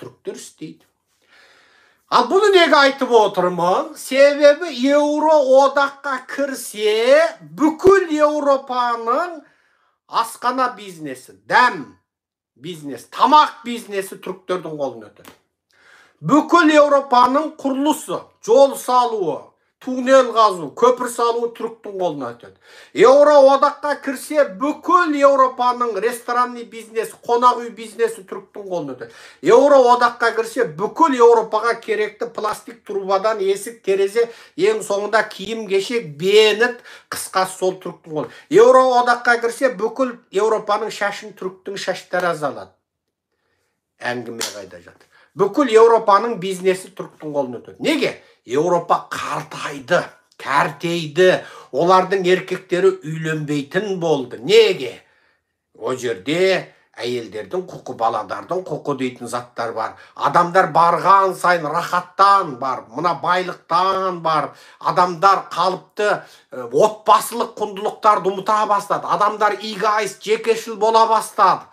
түріктер істейді. Ал бұны неге айтып отырмын? Себебі Еуро одаққа кірсе, бүкіл Еуропаның асқана бизнесі, дәм бизнес, тамақ бизнесі түріктердің қолына өтеді. Бүкіл Еуропаның құрылысы, жол салуы, туннел қазу, көпір салуы түріктің қолына өтеді. Еуро одаққа кірсе, бүкіл Еуропаның ресторанный бизнесі, қонақ үй бизнесі түріктің қолына өтеді. Еуро одаққа кірсе, бүкіл Еуропаға керекті пластик трубадан есік, терезе, ең соңында киім кешек, бенет, қысқасы сол түріктің қолына. Еуро одаққа кірсе, бүкіл Еуропаның шашын түріктің шаштары азалады. Әңгіме қайда жатыр? Бүкіл Еуропаның бизнесі түріктің қолына өтеді. Неге? Еуропа қартайды, кәртейді, олардың еркектері үйленбейтін болды. Неге? О жерде әйелдердің құқы, баладардың құқы дейтін заттар бар. Адамдар барған сайын рахаттан бар, мына байлықтан бар. Адамдар қалыпты отбасылық құндылықтарды ұмыта бастады. Адамдар эгоист, жекешіл бола бастады.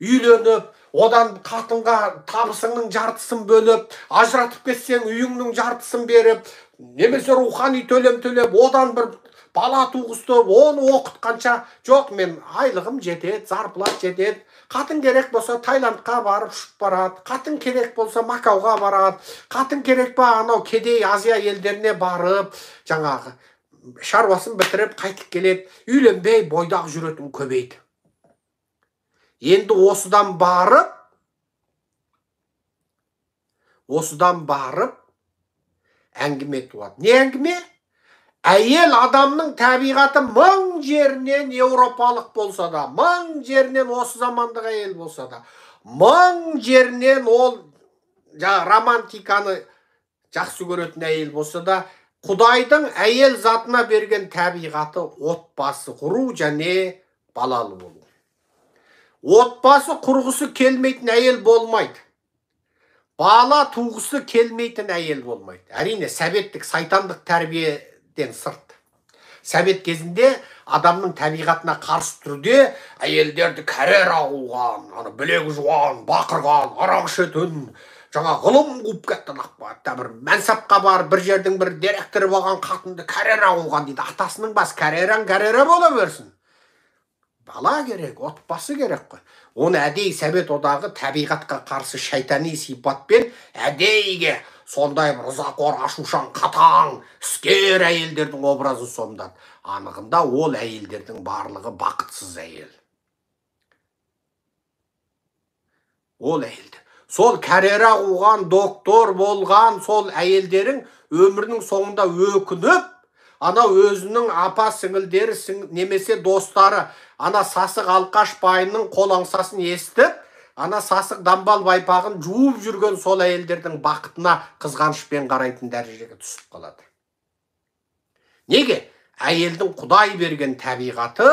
Үйленіп, одан қатынға табысыңның жартысын бөліп, ажыратып кетсең үйіңнің жартысын беріп, немесе рухани төлем төлеп, одан бір бала туғызтып, оны оқытқанша, жоқ, мен айлығым жетеді, зарплат жетеді. Қатын керек болса Тайландқа барып ұшып барады, қатын керек болса Макауға барады, қатын керек па анау кедей Азия елдеріне барып, жаңағы шаруасын бітіріп қайтып келеді. Үйленбей бойдақ жүретін көбейді. Енді осыдан барып әңгіме туады. Не әңгіме? Әйел адамның табиғаты мың жерінен еуропалық болса да, мың жерінен осы замандық әйел болса да, мың жерінен ол романтиканы жақсы көретін әйел болса да, Құдайдың әйел затына берген табиғаты отбасы құру және балалы болу. Отбасы құрғысы келмейтін әйел болмайды. Бала туғысы келмейтін әйел болмайды. Әрине, сәбеттік, сайтандық тәрбиеден сырт. Сәбет кезінде адамның табиғатына қарсы түрде әйелдерді кәрер ағуған, білегі жуан, бақырған, арақ ішетін, жаңа ғылым қуып кетті лақпатта бір мәнсапқа бар, бір жердің бір директоры болған қатынды кәрер ағуған дейді. Атасының бас кәреран кәрері бола берсін. Бала керек, отбасы керек қой. Оны әдей Совет одағы табиғатқа қарсы шайтани сипатпен әдейге сондай бір ызақор, ашушан, қатаң, іскер әйелдердің образын сомдады. Анығында ол әйелдердің барлығы бақытсыз әйел. Ол әйелдер. Сол кәрера қуған, доктор болған сол әйелдерің өмірінің соңында өкініп, ана өзінің апа сіңілдері, немесе достары, ана сасық алқаш байының қолаңсасын естіп, ана сасық дамбал байпағын жуып жүрген сол әйелдердің бақытына қызғанышпен қарайтын дәрежеге түсіп қалады. Неге? Әйелдің Құдай берген табиғаты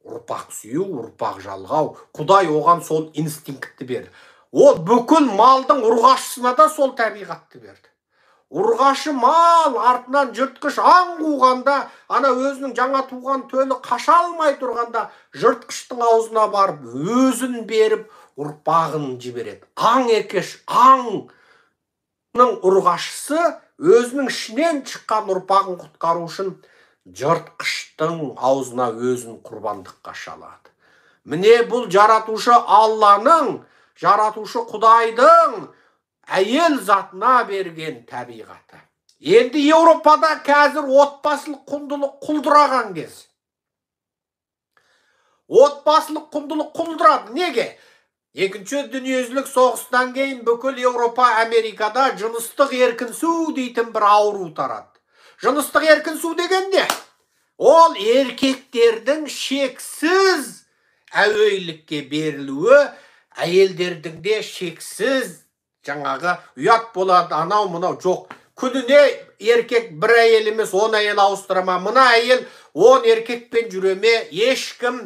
ұрпақ сүю, ұрпақ жалғау. Құдай оған сол инстинктті берді. Ол бүкіл малдың ұрғашысына да сол табиғатты берді. Ұрғашы мал артынан жыртқыш аң қуғанда, ана өзінің жаңа туған төлі қаша алмай тұрғанда, жыртқыштың аузына барып, өзін беріп, ұрпағын жібереді. Аң екеш, аңның ұрғашысы өзінің ішінен шыққан ұрпағын құтқару үшін жыртқыштың аузына өзін құрбандыққа шалады. Міне бұл жаратушы Алланың, жаратушы Құдайдың әйел затына берген табиғаты. Енді Еуропада қазір отбасылық құндылық құлдыраған кез. Отбасылық құндылық құлдырады. Неге? Екінші дүниежүзілік соғыстан кейін бүкіл Еуропа, Америкада жыныстық еркінсу дейтін бір ауру тарады. Жыныстық еркінсу деген не? Ол еркектердің шексіз әуейлікке берілуі, әйелдердің де шексіз жаңағы ұят болады, анау мынау жоқ. Күніне еркек бір әйел емес 10 әйел ауыстырама. Мына әйел 10 еркекпен жүреме, ешкім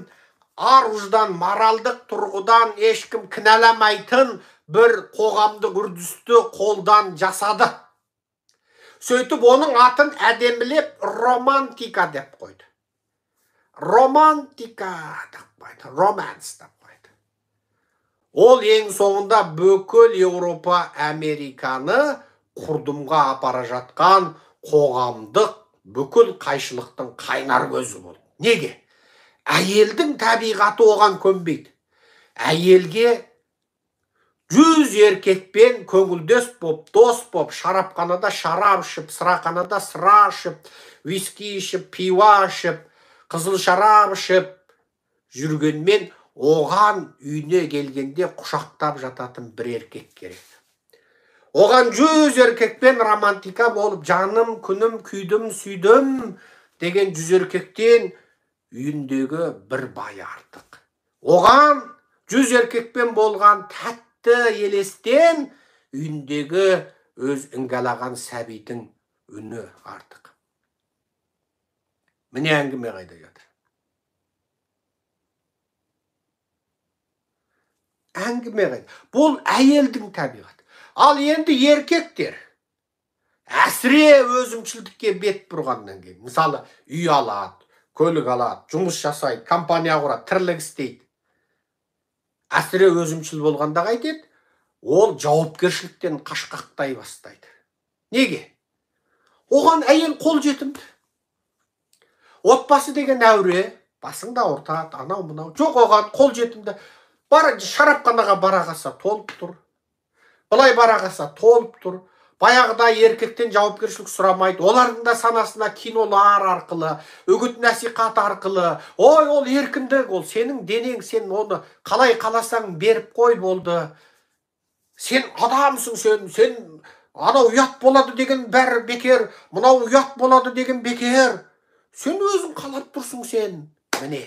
ар-ұждан, моральдық тұрғыдан ешкім кінәламайтын бір қоғамдық үрдісті қолдан жасады. Сөйтіп оның атын әдемілеп романтика деп қойды. Романтика деп қойды, романс деп қойды. Ол ең соңында бүкіл Еуропа, Американы құрдымға апара жатқан қоғамдық бүкіл қайшылықтың қайнар көзі болды. Неге? Әйелдің табиғаты оған көнбейді. Әйелге 100 еркекпен көңілдес боп, дос боп, шарапханада шарап ішіп, сыраханада сыра ішіп, виски ішіп, пиво ішіп, қызыл шарап ішіп жүргенмен оған үйіне келгенде құшақтап жататын бір еркек керек. Оған 100 еркекпен романтика болып, жаным, күнім, күйдім, сүйдім деген 100 еркектен үйіндегі бір бай артық. Оған 100 еркекпен болған тәтті елестен үйіндегі өз іңгәлаған сәбидің үні артық. Міне әңгіме қайда жатыр. Әңгіме қайда. Бұл әйелдің табиғаты. Ал енді еркектер әсіре өзімшілдікке бет бұрғаннан кейін, мысалы, үй алады, көлік алады, жұмыс жасайды, компания құрады, тірлік істейді. Әсіре өзімшіл болғанда қайтеді? Ол жауапкершіліктен қашқақтай бастайды. Неге? Оған әйел қол жетімді. Отбасы деген әуре, басыңда ортады, анау мынау. Жоқ, оған қол жетімді. Бар шарапханаға бара қалса толып тұр. Былай бара қалса толып тұр. Баяғыда еркектен жауапкершілік сұрамайды. Олардың да санасына кинолар арқылы, үгіт насихат арқылы, ой, ол еркіндік, ол сенің денең, сен оны қалай қаласаң беріп қой болды. Сен адамсың, сен анау ұят болады деген бәрі бекер, мынау ұят болады деген бекер. Сен өзің қалап тұрсың сен. Міне.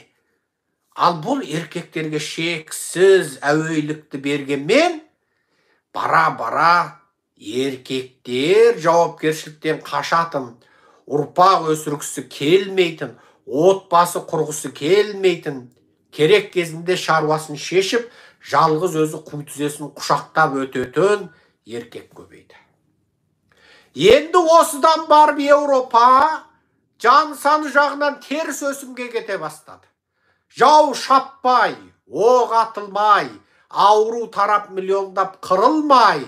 Ал бұл еркектерге шексіз әуейлікті бергенмен, бара-бара еркектер жауапкершіліктен қашатын, ұрпақ өсіргісі келмейтін, отбасы құрғысы келмейтін, керек кезінде шаруасын шешіп, жалғыз өзі қу тізесін құшақтап өтетін еркек көбейді. Енді осыдан барып Еуропа жан саны жағынан теріс өсімге кете бастады. Жау шаппай, оқ атылмай, ауру тарап миллиондап қырылмай,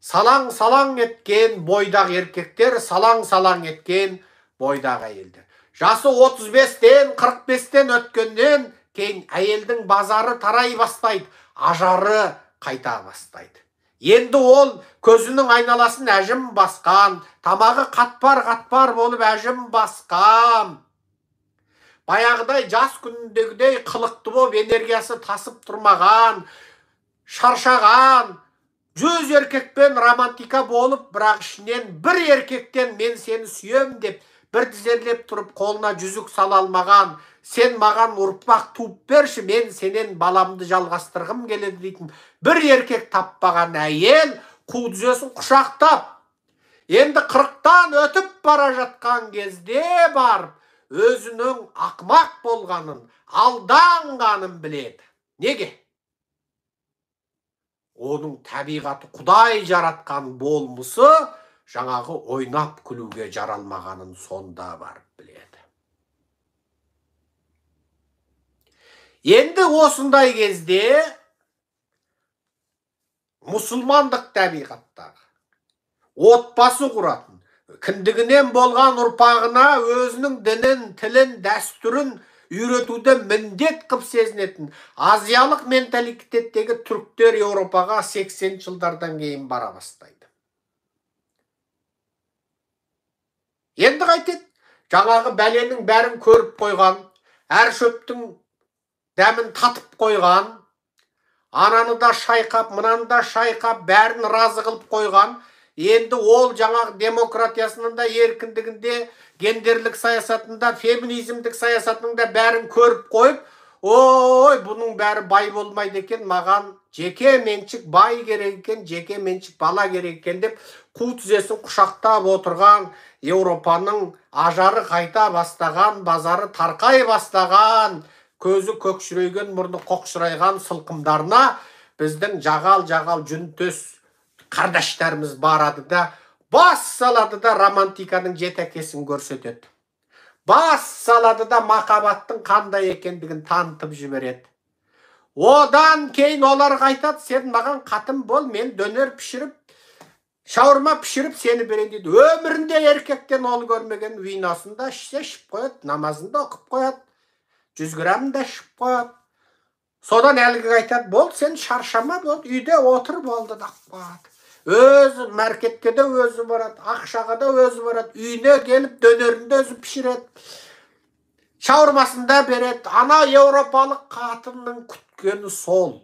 салаң-салаң еткен бойдақ еркектер, салаң-салаң еткен бойдақ әйелдер. Жасы 35-тен, 45-тен өткеннен кейін әйелдің базары тарай бастайды, ажары қайта бастайды. Енді ол көзінің айналасын әжім басқан, тамағы қатпар-қатпар болып әжім басқан. Баяғыдай жас күніндегідей қылықты болып энергиясы тасып тұрмаған, шаршаған, 100 еркекпен романтика болып, бірақ ішінен бір еркектен мен сені сүйем деп, бір тізерлеп тұрып қолына жүзік сала алмаған, сен маған ұрпақ туып берші, мен сенен баламды жалғастырғым келеді дейтін бір еркек таппаған әйел қу тізесін құшақтап, енді 40-тан өтіп бара жатқан кезде барып, өзінің ақмақ болғанын, алданғанын біледі. Неге? Оның табиғаты Құдай жаратқан болмысы жаңағы ойнап күлуге жаралмағанын сонда барып біледі. Енді осындай кезде мұсылмандық табиғаттағы отбасы құратын, кіндігінен болған ұрпағына өзінің дінін, тілін, дәстүрін үйретуді міндет қып сезінетін азиялық менталитеттегі түріктер Еуропаға 80 жылдардан кейін бара бастайды. Енді қайтеді? Жаңағы бәленің бәрін көріп қойған, әр шөптің дәмін татып қойған, ананы да шайқап, мынаны да шайқап, бәрін разы қылып қойған. Енді ол жаңағы демократиясында, еркіндігінде, гендерлік саясатында, феминизмдік саясатында бәрін көріп қойып, ой, бұның бәрі бай болмайды екен, маған жеке меншік бай керек екен, жеке меншік бала керек екен деп, қу тізесін құшақтап отырған Еуропаның ажары қайта бастаған, базары тарқай бастаған, көзі көкшірейген, мұрны қоқшырайған сылқымдарына біздің жағал-жағал жүнтөс қардаштарымыз барады да, бас салады да романтиканың жетекесін көрсетеді. Бас салады да махаббаттың қандай екендігін танытып жібереді. Одан кейін оларға айтады, сен маған қатын бол, мен дөнер пішіріп, шаурма пішіріп сені берейін дейді. Өмірінде еркектен ол көрмеген, виносында ішсе ішіп қояды, намазында оқып қояды, 100 граммда ішіп қояды. Содан әлгі айтады, бол, сен шаршама, бол, үйде отыр болды дақпады. Өзі маркетке де өзі барады, ақшаға да өзі барады, үйіне келіп дөнерінде өзі пішіреді, шаурмасында береді. Ана еуропалық қатынның күткені сол.